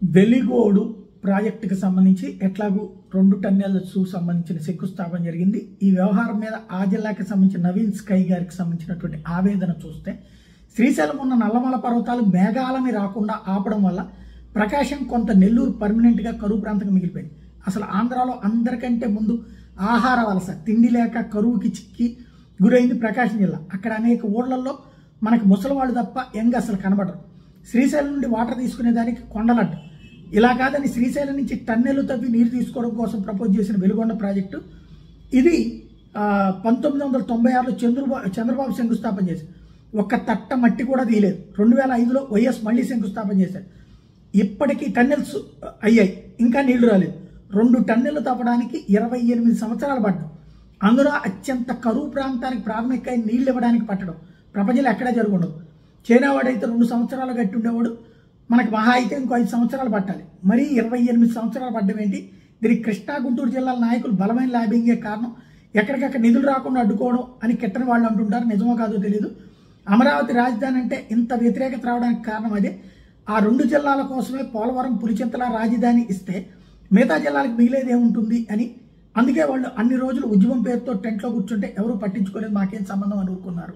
వెలిగోడు ప్రాజెక్టుకు సంబంధించి ఎట్లాగూ 2 టన్నెల్స్ సంబంధించిన శంకుస్థాపన జరిగింది. ఈ వ్యవహారం మీద ఆ జిల్లాకి సంబంధించిన నవీన్ స్కై గారికి సంబంధించినటువంటి ఆవేదన చూస్తే శ్రీశైలం ఉన్న నల్లమల పర్వతాలు మేఘాలని రాకుండా ఆపడం వల్ల ప్రకాశం కొంత నెల్లూరు పర్మనెంట్గా కరువు ప్రాంతంగా మిగిలిపోయింది. అసలు ఆంధ్రాలో అందరికంటే ముందు ఆహార వలస తిండి లేక కరువుకి చిక్కి గురైంది ప్రకాశం జిల్లా. అక్కడ అనేక ఊళ్ళల్లో మనకి ముసలివాళ్ళు తప్ప యంగ్ అసలు కనబడరు. శ్రీశైలం నుండి వాటర్ తీసుకునేదానికి కొండలడ్డు. ఇలా కాదని శ్రీశైలం నుంచి టన్నెలు తవ్వి నీరు తీసుకోవడం కోసం ప్రపోజ్ చేసిన వెలుగొండ ప్రాజెక్టు ఇది 1996లో చంద్రబాబు శంకుస్థాపన చేశారు. ఒక్క తట్ట మట్టి కూడా తీయలేదు. 2005లో వైఎస్ మళ్ళీ శంకుస్థాపన చేశారు. ఇప్పటికీ టన్నెల్స్ అయ్యాయి, ఇంకా నీళ్లు రాలేదు. 2 టన్నెలు తవ్వడానికి 28 సంవత్సరాలు పడ్డాం. అందులో అత్యంత కరువు ప్రాంతానికి ప్రాథమిక నీళ్లు ఇవ్వడానికి పట్టడం ప్రపంచంలో ఎక్కడా జరుగుండదు. చైనా వాడైతే 2 సంవత్సరాలు గట్టి ఉండేవాడు, మనకి మహా అయితే ఇంకో 5 సంవత్సరాలు పట్టాలి. మరీ 28 సంవత్సరాలు పడ్డం ఏంటి? దీనికి కృష్ణా గుంటూరు జిల్లాల నాయకులు బలమైన లాబింగే కారణం. ఎక్కడికక్కడ నిధులు రాకుండా అడ్డుకోవడం అని కిట్టని వాళ్ళు అంటుంటారు. నిజమో కాదో తెలియదు. అమరావతి రాజధాని అంటే ఇంత వ్యతిరేకత రావడానికి కారణం అదే. ఆ 2 జిల్లాల కోసమే పోలవరం పులిచింతల రాజధాని ఇస్తే మిగతా జిల్లాలకు మిగిలేది ఏముంటుంది అని. అందుకే వాళ్ళు అన్ని రోజులు ఉద్యమం పేరుతో టెంట్లో కూర్చుంటే ఎవరు పట్టించుకోలేదు, మాకేం సంబంధం అని ఊరుకున్నారు.